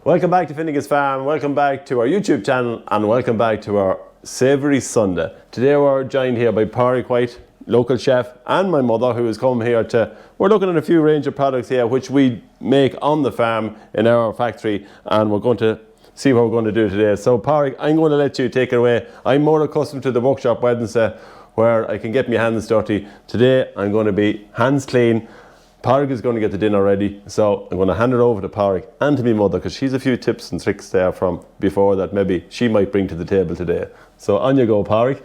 Welcome back to Finnegan's Farm, welcome back to our YouTube channel, and welcome back to our Savoury Sunday. Today we're joined here by Pauric Whyte, local chef, and my mother, who has come here we're looking at a few range of products here which we make on the farm in our factory, and we're going to see what we're going to do today. So Pauric, I'm going to let you take it away. I'm more accustomed to the workshop Wednesday where I can get my hands dirty. Today I'm going to be hands clean. Pauric is going to get the dinner ready, so I'm going to hand it over to Pauric and to my mother, because she's a few tips and tricks there from before that maybe she might bring to the table today. So on you go, Pauric.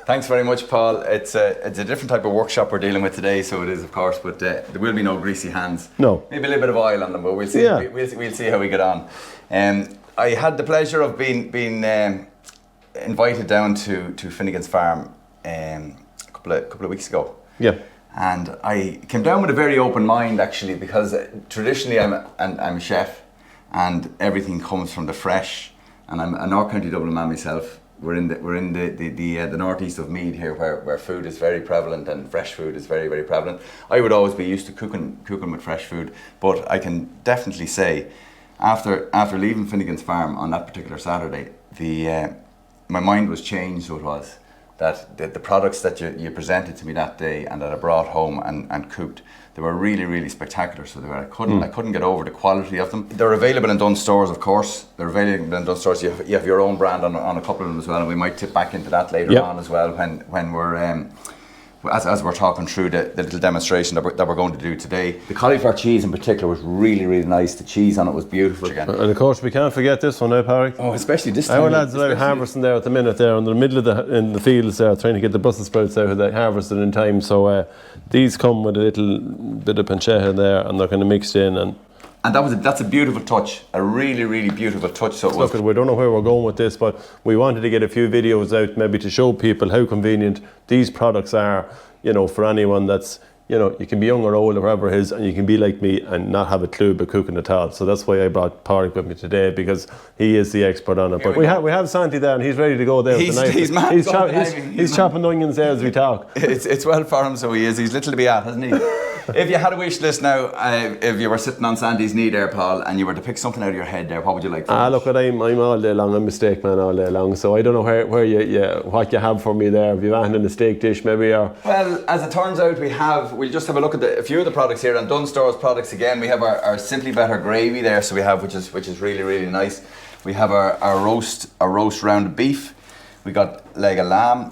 Thanks very much, Paul. It's a different type of workshop we're dealing with today, so it is, of course, but there will be no greasy hands. No. Maybe a little bit of oil on them, but we'll see. Yeah. We'll see how we get on. I had the pleasure of being invited down to Finnegan's farm a couple of weeks ago. Yeah. And I came down with a very open mind, actually, because traditionally I'm a chef, and everything comes from the fresh. And I'm a North County Dublin man myself. We're in the northeast of Meath here, where food is very prevalent and fresh food is very, very prevalent. I would always be used to cooking with fresh food, but I can definitely say, after leaving Finnegan's farm on that particular Saturday, my mind was changed. So it was that the products that you presented to me that day and that I brought home and cooked, they were really, really spectacular. So I couldn't get over the quality of them. They're available in Dunnes stores, of course. They're available in Dunnes stores. You have your own brand on a couple of them as well, and we might tip back into that later on as well when we're as we're talking through the little demonstration that we're going to do today. The cauliflower cheese in particular was really, really nice. The cheese on it was beautiful. And of course we can't forget this one, Pauric? Oh, especially this time. Our lads are out harvesting there at the minute there in the middle of in the fields there, trying to get the Brussels sprouts out of the harvested in time. So these come with a little bit of pancetta there, and they're kind of mixed in, and that's a beautiful touch, a really, really beautiful touch. So look, we don't know where we're going with this, but we wanted to get a few videos out maybe to show people how convenient these products are, for anyone that's, you can be young or old or whatever it is, and you can be like me and not have a clue about cooking at all. So that's why I brought Pauric with me today, because he is the expert on it. But we have Santi there, and he's ready to go there. He's chopping onions there as we talk. It's well for him, so he is. He's little to be at, hasn't he? If you had a wish list now, if you were sitting on Sandy's knee there, Paul, and you were to pick something out of your head there, what would you like? Look, I'm all day long. I'm a steak man all day long, so I don't know what you have for me there. If you want in a steak dish, maybe, or well, as it turns out, we'll just have a look at a few of the products here. And Dunnes Stores products again. We have our Simply Better gravy there, so we have which is really, really nice. We have our roast round beef. We got leg of lamb.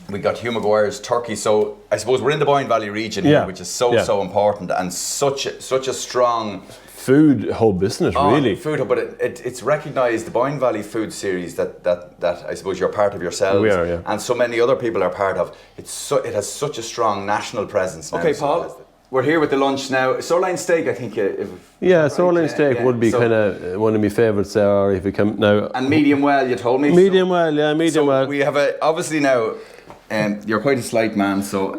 We got Hugh Maguire's turkey. So I suppose we're in the Boyne Valley region here, which is so important, and such a strong food hub, isn't it? Really, food hub. But it's recognised, the Boyne Valley Food Series that I suppose you're part of yourselves. We are, and so many other people are part of. It has such a strong national presence now. Okay, Paul. We're here with the lunch now. Sirloin steak, I think. Sirloin steak would be kind of one of my favourites there, or if you come now. And medium well, you told me. Medium well. We have obviously now. You're quite a slight man, so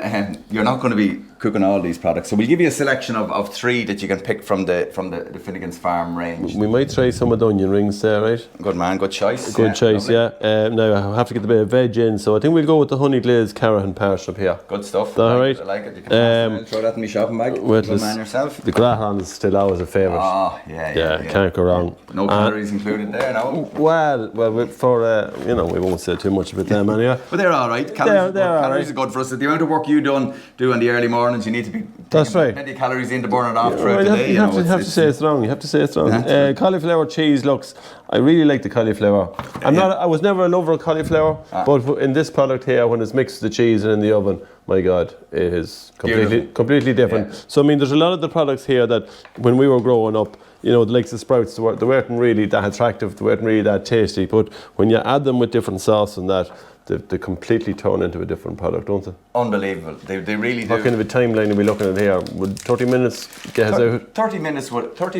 you're not going to be cooking all these products. So we'll give you a selection of 3 that you can pick from the Finnegan's Farm range. We might try some of the onion rings there, right? Good man, good choice. Good choice, yeah. Now I have to get the bit of veg in, so I think we'll go with the honey glazed carrot and parsnip here. Good stuff. All right. I like it. You can throw that in my shopping bag. Good man yourself. The gratin's still always a favourite. Oh, yeah. Can't go wrong. No calories included there, no? Well, for we won't say too much about them anyway. But they're all right. Calories are good for us. The amount of work you do in the early mornings, you need to be That's right. Plenty of calories in to burn it off throughout the day. You have to say it's wrong. You have to say it's wrong. Cauliflower cheese looks. I really like the cauliflower. I was never a lover of cauliflower, but in this product here, when it's mixed with the cheese and in the oven, my God, it is completely different. Yeah. So I mean, there's a lot of the products here that when we were growing up, the likes of sprouts, they weren't really that attractive, they weren't really that tasty. But when you add them with different sauce and that, they completely turn into a different product, don't they? Unbelievable. They really do. What kind of a timeline are we looking at here? Would 30 minutes get us out? 30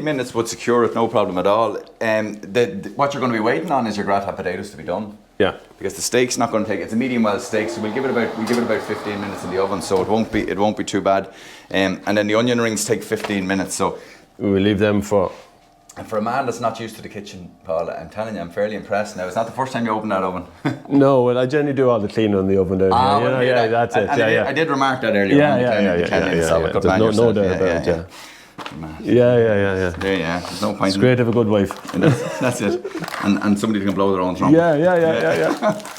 minutes would secure it, no problem at all. What you're going to be waiting on is your gratin potatoes to be done. Yeah. Because the steak's not going to take. It's a medium well steak, so we'll give it about 15 minutes in the oven, so it won't be too bad. And then the onion rings take 15 minutes, so we will leave them for. And for a man that's not used to the kitchen, Paul, I'm telling you, I'm fairly impressed now. It's not the first time you open that oven. No, well, I generally do all the cleaning in the oven down here. That's it. I did remark that earlier. Yeah. No doubt about it. Yeah. There, yeah. There's no point. It's great to have a good wife. That's it. And somebody can blow their own trumpet. Yeah.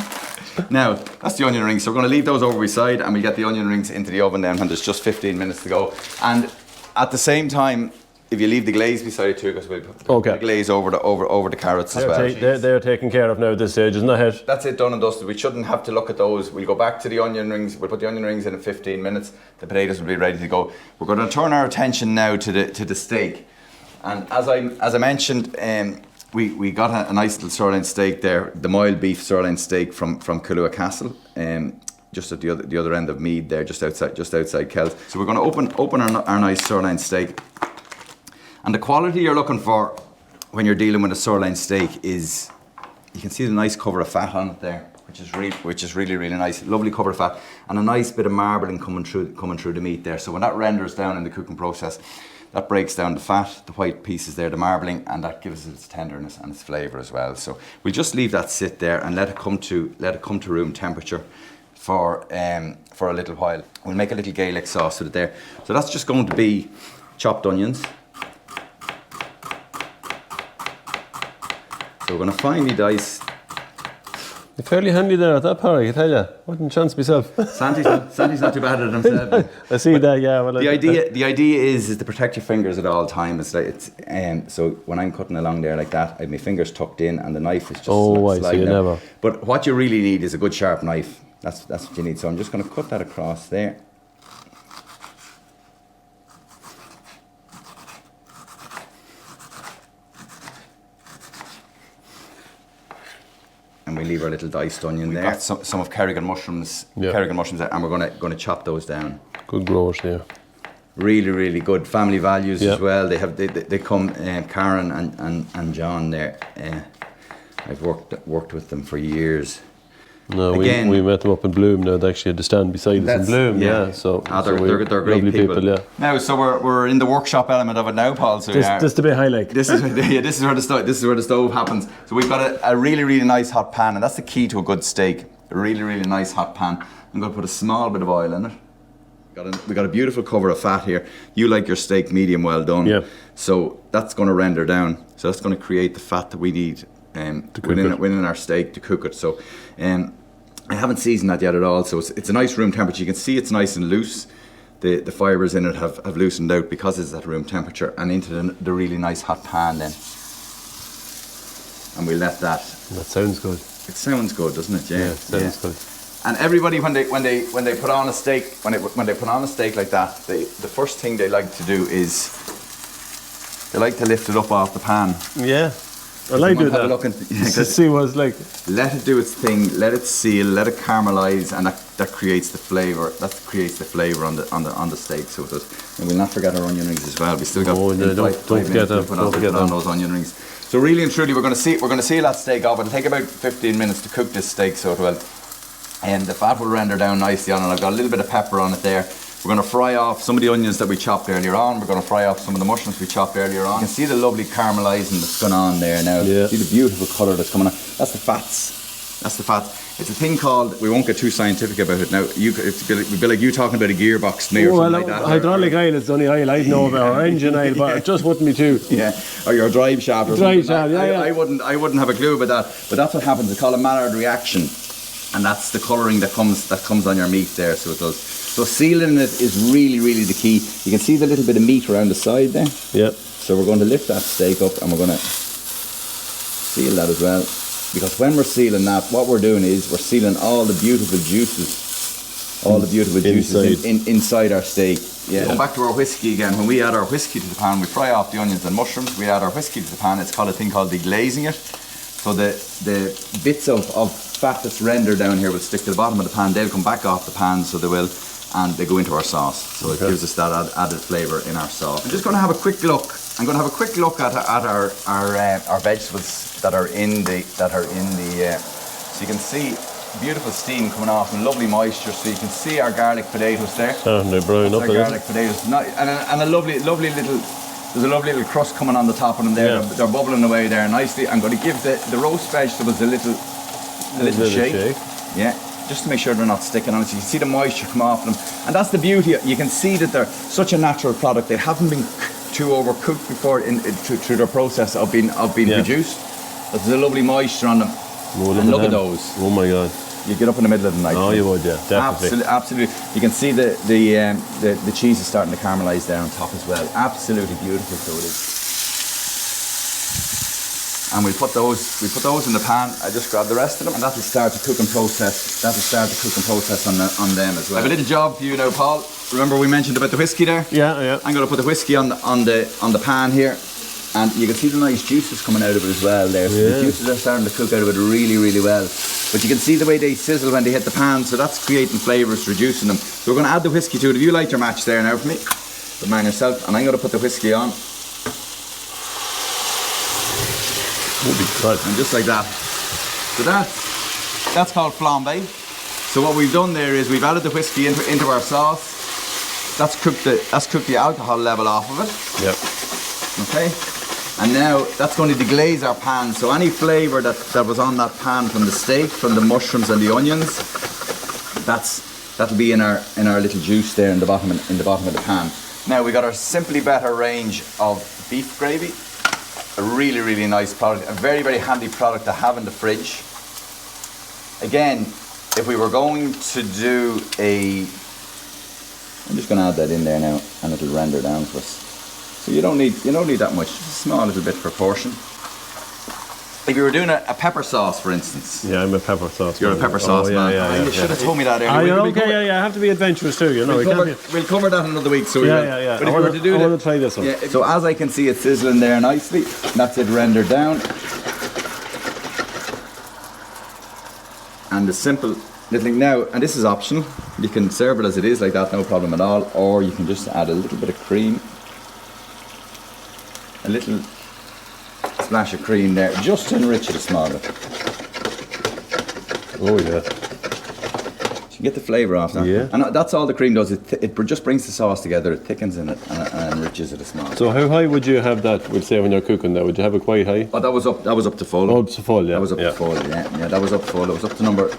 Now, that's the onion rings. So we're going to leave those over beside and we get the onion rings into the oven then when there's just 15 minutes to go. And at the same time, if you leave the glaze beside it too, because we'll put the glaze over the carrots as well. They're taken care of now at this stage, isn't that it? That's it, done and dusted. We shouldn't have to look at those. We'll go back to the onion rings. We'll put the onion rings in 15 minutes. The potatoes will be ready to go. We're going to turn our attention now to the steak. And as I mentioned, we got a nice little sirloin steak there, the mild beef sirloin steak from Kahlua Castle, just at the other end of Meath there, just outside Kells. So we're going to open our nice sirloin steak. And the quality you're looking for when you're dealing with a sirloin steak is, you can see the nice cover of fat on it there, which is really nice. Lovely cover of fat and a nice bit of marbling coming through the meat there. So when that renders down in the cooking process, that breaks down the fat, the white pieces there, the marbling, and that gives it its tenderness and its flavour as well. So we'll just leave that sit there and let it come to room temperature for a little while. We'll make a little Gaelic sauce with it there. So that's just going to be chopped onions. So we're going to finely dice. You're fairly handy there at that, Pauric, I tell you. Wouldn't chance myself. Sandy's not too bad at it himself. I see that, yeah. Well, the idea is to protect your fingers at all times. So when I'm cutting along there like that, I have my fingers tucked in and the knife is just sliding out. But what you really need is a good sharp knife. That's what you need. So I'm just going to cut that across there. And we leave our little diced onion there. Got some of Kerrigan mushrooms, Kerrigan mushrooms there, and we're going to chop those down. Good growth there. Really good family values as well. They come Karen and John there. I've worked with them for years. No, again, we met them up in Bloom now. They actually had to stand beside us in Bloom. Yeah, so they're great people. Yeah. Now, so we're in the workshop element of it now, Paul. So just to be highlight. This is where the stove happens. So we've got a really nice hot pan, and that's the key to a good steak. A really nice hot pan. I'm going to put a small bit of oil in it. We got a beautiful cover of fat here. You like your steak medium well done. Yeah. So that's going to render down. So that's going to create the fat that we need within our steak to cook it. So I haven't seasoned that yet at all. So it's a nice room temperature. You can see it's nice and loose. The fibres in it have loosened out because it's at room temperature and into the really nice hot pan then. And we let that. That sounds good. It sounds good, doesn't it? Yeah, it sounds good. And everybody, when they put on a steak, when they put on a steak like that, the first thing they like to do is they like to lift it up off the pan. Yeah, well, I do that. To see what it's like. Let it do its thing. Let it seal. Let it caramelise, and that creates the flavour. That creates the flavour on the steak. So it does. And we'll not forget our onion rings as well. We still got don't forget them. Don't forget on those onion rings. So really and truly, we're going to seal that steak off. It'll take about 15 minutes to cook this steak, so it will. And the fat will render down nicely on it. I've got a little bit of pepper on it there. We're going to fry off some of the onions that we chopped earlier on. We're going to fry off some of the mushrooms we chopped earlier on. You can see the lovely caramelising that's going on there now. Yeah. See the beautiful colour that's coming on. That's the fats. That's the fats. It's a thing called, we won't get too scientific about it now. It'd be like you talking about a gearbox to me or something like that. Hydraulic oil is the only oil I'd know about, or engine oil, but it just wouldn't be too. Yeah, or your drive shaft or something. I wouldn't have a clue about that. But that's what happens. It's called a Maillard reaction. And that's the colouring that comes on your meat there, so it does. So sealing it is really the key. You can see the little bit of meat around the side there. Yep. So we're going to lift that steak up and we're going to seal that as well. Because when we're sealing that, what we're doing is we're sealing all the beautiful juices, inside our steak. Yeah. Going back to our whiskey again. When we add our whiskey to the pan, we fry off the onions and mushrooms. We add our whiskey to the pan. It's called a thing called deglazing it. So the bits of fat that's rendered down here will stick to the bottom of the pan. They'll come back off the pan, so they will, and they go into our sauce. So it gives us that added flavour in our sauce. I'm just going to have a quick look. I'm going to have a quick look at our vegetables that are in the. So you can see beautiful steam coming off and lovely moisture. So you can see our garlic potatoes there. Certainly brown up. Our garlic potatoes, and a lovely little. There's a lovely little crust coming on the top of them there. Yeah. They're bubbling away there nicely. I'm going to give the roast vegetables a little shake. Yeah, just to make sure they're not sticking on it. So you can see the moisture come off them. And that's the beauty. You can see that they're such a natural product. They haven't been too overcooked before through their process of being produced. But there's a lovely moisture on them. Oh, and look at those. Oh my God. You get up in the middle of the night. Oh, you would, yeah, definitely. Absolutely. You can see the cheese is starting to caramelise there on top as well. Absolutely beautiful, so it is. And we put those in the pan. I just grab the rest of them, and that'll start the cooking process. On them as well. I have a little job for you now, Paul. Remember we mentioned about the whiskey there? Yeah. I'm going to put the whiskey on the pan here, and you can see the nice juices coming out of it as well there. So the juices are starting to cook out of it really, really well. But you can see the way they sizzle when they hit the pan, so that's creating flavours, reducing them. So we're going to add the whiskey to it. Have you light your match there now for me? The man yourself, and I'm going to put the whiskey on. And just like that. So that's called flambe. So what we've done there is we've added the whiskey into our sauce. That's cooked the alcohol level off of it. Yep. Okay. And now that's going to deglaze our pan. So any flavour that was on that pan from the steak, from the mushrooms and the onions, that'll be in our little juice there in the bottom of the pan. Now we got our Simply Better range of beef gravy. A really, really nice product, a very, very handy product to have in the fridge. Again, if we were going to do I'm just going to add that in there now, and it'll render down for us. So you don't need that much, just a small little bit per portion. If you were doing a pepper sauce, for instance. Yeah, I'm a pepper sauce. You're a pepper sauce man. You should have told me that earlier. You're okay, yeah. I have to be adventurous too, you know. We'll cover that another week. So yeah. But if we were to do I want to try this one. Yeah, so as I can see it sizzling there nicely, that's it rendered down. And the simple little thing now, and this is optional. You can serve it as it is like that, no problem at all. Or you can just add a little bit of cream. A little splash of cream there, just to enrich it a small bit. Oh yeah. So you get the flavour off that. Yeah. And that's all the cream does. It just brings the sauce together, it thickens in it and enriches it a small bit. So how high would you have that, we'll say, when you're cooking that? Would you have it quite high? Oh, that was up to full. Oh, up to full, yeah. That was up to full, yeah. That was up full. It was up to number.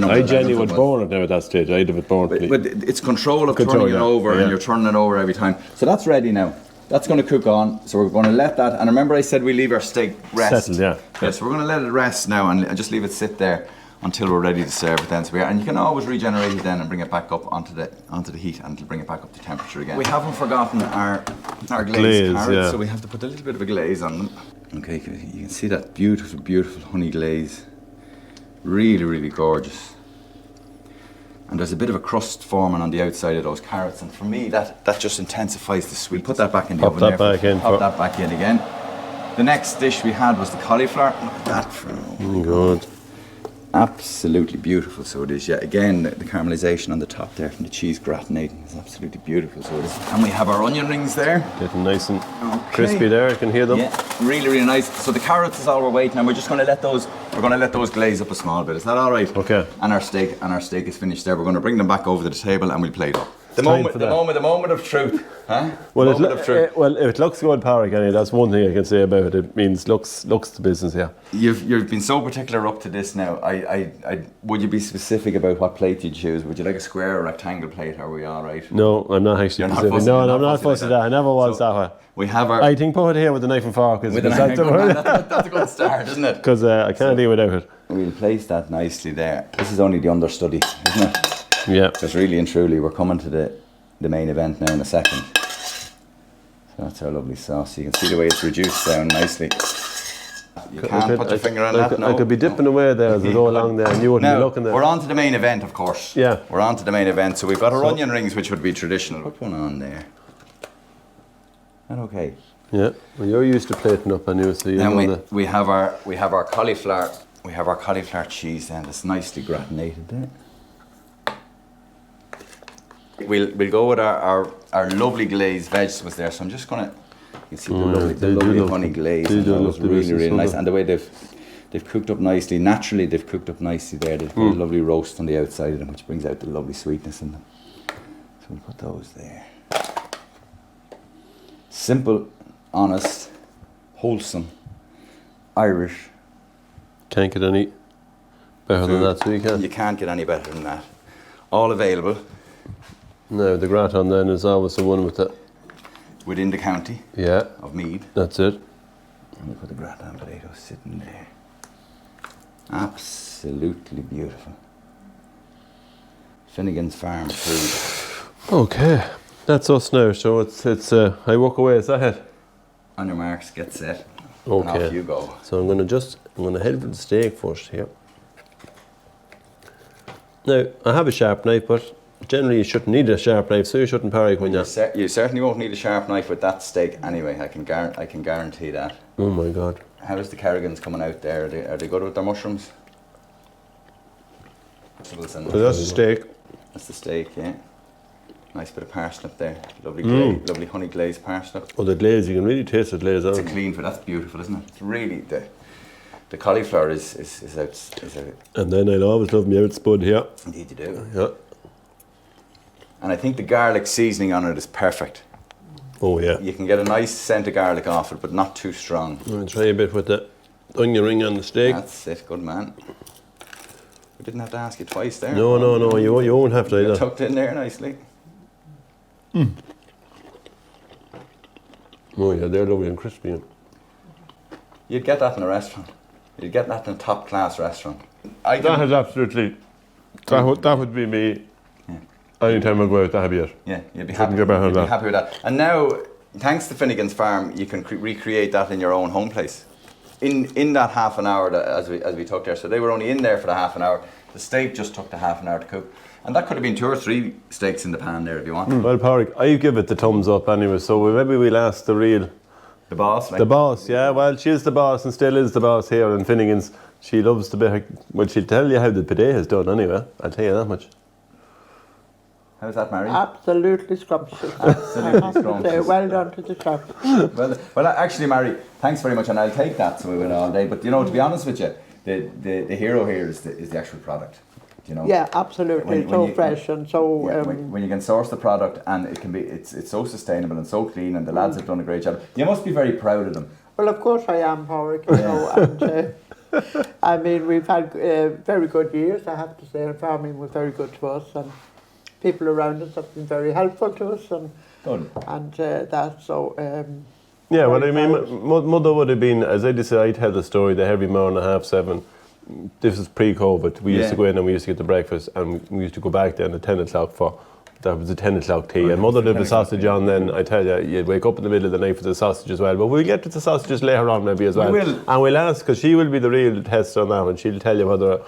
I generally would burn it now at that stage. I'd have it burned. But it's control of turning it over, and you're turning it over every time. So that's ready now. That's going to cook on, so we're going to let that, and remember I said we leave our steak rest. Settled, yeah. Yeah, so we're going to let it rest now and just leave it sit there until we're ready to serve it then. And you can always regenerate it then and bring it back up onto the heat, and it'll bring it back up to temperature again. We haven't forgotten our glazed carrots, so we have to put a little bit of a glaze on them. Okay, you can see that beautiful, beautiful honey glaze. Really, really gorgeous. And there's a bit of a crust forming on the outside of those carrots, and for me that just intensifies the sweet. Put that back in the oven. Pop that back in again. The next dish we had was the cauliflower. Look at that. Oh God. Absolutely beautiful, so it is. Yeah, again the caramelization on the top there from the cheese gratinating is absolutely beautiful, so it is. And we have our onion rings there. Getting nice and crispy there, I can hear them. Yeah, really, really nice. So the carrots is all we're waiting on. We're just going to let those glaze up a small bit. Is that all right? Okay. And our steak is finished there. We're going to bring them back over to the table and we'll plate up. The moment of truth, huh? Well, if it looks good, Pauric, anyway, that's one thing I can say about it. It means looks the business, yeah. You've been so particular up to this now. Would you be specific about what plate you'd choose? Would you like a square or rectangle plate? Are we all right? No, I'm not actually specific. No, I'm not fussy that. I never was that way. We have our. I think put it here with the knife and fork. That's a good start, isn't it? Because I can't deal without it. We'll place that nicely there. This is only the understudy, isn't it? Yeah. Because really and truly, we're coming to the main event now in a second. So that's our lovely sauce. You can see the way it's reduced down nicely. You can't put your finger on that. No. I could be dipping away there as we go along there, and you wouldn't be looking there. We're on to the main event, of course. Yeah. We're on to the main event. So we've got our onion rings, which would be traditional. Put one on there. That okay? Yeah. Well, you're used to plating up, I knew, so you know that. We have our cauliflower. We have our cauliflower cheese then that's nicely gratinated there. We'll go with our lovely glazed vegetables there. So I'm just gonna, you see the lovely honey glaze. That was really, really nice. And the way they've cooked up nicely. Naturally, they've cooked up nicely there. They've got a lovely roast on the outside of them, which brings out the lovely sweetness in them. So we'll put those there. Simple, honest, wholesome, Irish. Can't get any better than that, so you can. You can't get any better than that. All available. No, the gratin then is always the one with the within the county of Meath. That's it. And look at the gratin potatoes sitting there. Absolutely beautiful. Finnegan's Farm food. Okay, that's us now. So it's I walk away. Is that it? On your marks, get set. Okay. And off you go. So I'm gonna head for the steak first here. Now I have a sharp knife, but generally you shouldn't need a sharp knife, so you shouldn't Pauric when you certainly won't need a sharp knife with that steak anyway. I can guarantee that. Oh my God! How is the Kerrigans coming out there? Are they good with their mushrooms? So that's the steak. That's the steak, yeah. Nice bit of parsnip there. Lovely honey glazed parsnip. Oh, the glaze, you can really taste the glaze out. It's a clean food, that's beautiful, isn't it? It's really, the cauliflower is out. And then I'll always love me out spud here. Indeed you do. Yeah. And I think the garlic seasoning on it is perfect. Oh yeah. You can get a nice scent of garlic off it, but not too strong. I'm going to try a bit with the onion ring on the steak. That's it, good man. We didn't have to ask you twice there. No, you won't have to either. You're tucked in there nicely. Oh yeah, they're lovely and crispy. You'd get that in a restaurant. You'd get that in a top class restaurant. That is absolutely, that would be me. Yeah. Anytime I go out, that'd be it. Yeah, you'd be happy with that. And now, thanks to Finnegan's Farm, you can recreate that in your own home place. In that half an hour as we talked there, so they were only in there for the half an hour. The steak just took the half an hour to cook, and that could have been 2 or 3 steaks in the pan there if you want. Well, Pauric, I give it the thumbs up anyway. So maybe we'll ask the boss. The boss, yeah. Well, she is the boss and still is the boss here in Finnegan's. She loves to be. Well, she'll tell you how the bidet is done anyway. I'll tell you that much. How's that, Mary? Absolutely scrumptious. Absolutely scrumptious. Well done to the chef. Well, actually, Mary, thanks very much, and I'll take that so we went all day. But you know, to be honest with you, the hero here is the actual product. You know. Yeah, absolutely. Fresh and so. Yeah, when you can source the product and it's so sustainable and so clean, and the lads have done a great job. You must be very proud of them. Well, of course I am, Pauric. You know, and I mean, we've had very good years. I have to say, and farming was very good to us, and people around us have been very helpful to us, and that so. Yeah, well, I mean, mother would have been, as I just said, I tell the story that every morning at 7:30. This is pre-COVID. We used to go in and we used to get the breakfast, and we used to go back then at 10 o'clock for. That was a 10 o'clock tea, and mother did the sausage on then. I tell you, you'd wake up in the middle of the night for the sausage as well. But we'll get to the sausages later on maybe as well. We will. And we'll ask, because she will be the real test on that one. She'll tell you whether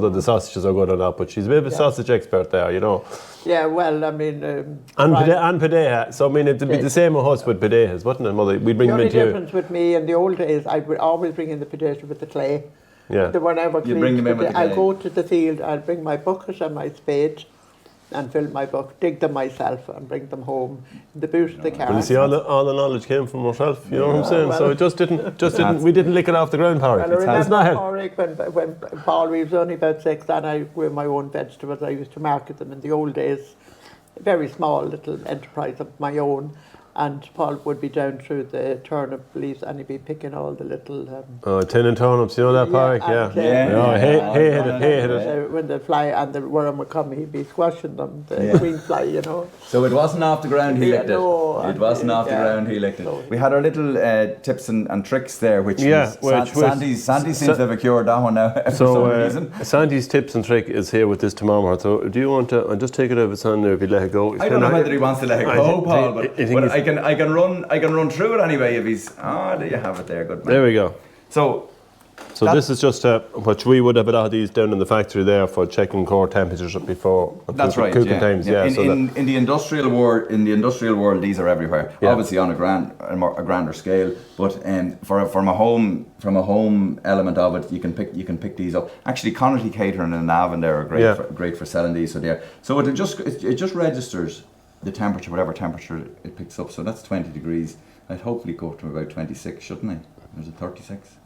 the sausages are good or not. But she's a bit of a sausage expert there, you know. Yeah, well, I mean... and padeha. So, I mean, it'd be the same with us with padehas, wouldn't it, mother? We'd bring them into you. The only difference with me in the old days, I would always bring in the potato with the clay. Yeah. The one I would bring them in with the clay. I'll go to the field, I'll bring my bucket and my spade, and fill my bucket, dig them myself and bring them home in the boot of the car. Well, you see, all the knowledge came from herself, you know what I'm saying? Well, so it just didn't, we didn't lick it off the ground, Pauric. Well, it's not Pauric, when Paul, we was only about 6, and I grew my own vegetables. I used to market them in the old days. A very small little enterprise of my own. And Paul would be down through the turnip leaves and he'd be picking all the little... tin and turnips, you know that, Pauric? Hated it. When the fly and the worm would come, he'd be squashing them, the green fly, you know. So it wasn't off the ground he licked it. No, it wasn't off the ground he licked it. No. We had our little tips and tricks there, which Sandy seems to have cured that one now for some reason. Sandy's tips and trick is here with this tomorrow. So do you want to... I'll just take it over Sandy if you let it go. I don't know whether he wants to let it go, Paul, but I can run through it anyway if he's... there you have it there, good man. There we go. So this is just which we would have a lot of these down in the factory there for checking core temperatures before cooking times. Yeah. In the industrial world, these are everywhere. Yeah. Obviously on a grander scale, but from a home element of it, you can pick these up. Actually, Connaughty Catering and Navan there are great for selling these. So it just registers the temperature, whatever temperature it picks up. So that's 20 degrees. I'd hopefully go up to about 26, shouldn't I? There's a 36.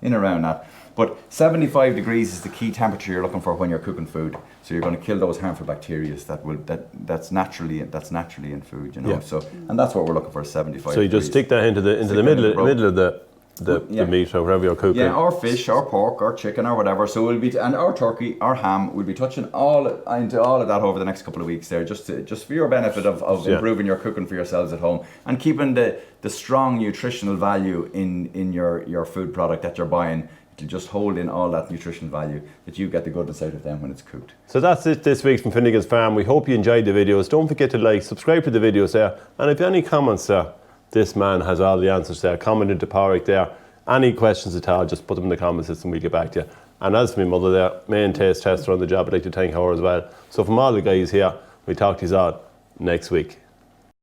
In around that. But 75 degrees is the key temperature you're looking for when you're cooking food. So you're going to kill those harmful bacteria that's naturally in food, you know. Yeah. So and that's what we're looking for, 75 So you degrees. just stick that into the middle of the the meat or whatever you're cooking. Yeah, or fish, or pork, or chicken, or whatever. So we'll be, and our turkey, our ham, we'll be touching into all of that over the next couple of weeks there, just for your benefit of improving your cooking for yourselves at home and keeping the strong nutritional value in your food product that you're buying. It'll just hold in all that nutritional value that you get the goodness out of them when it's cooked. So that's it this week from Finnegan's Farm. We hope you enjoyed the videos. Don't forget to like, subscribe to the videos there, and if you have any comments there, this man has all the answers there. Comment into Pauric there. Any questions at all, just put them in the comment system, we'll get back to you. And as for my mother there, main taste tester on the job, I'd like to thank her as well. So from all the guys here, we'll talk to you all next week.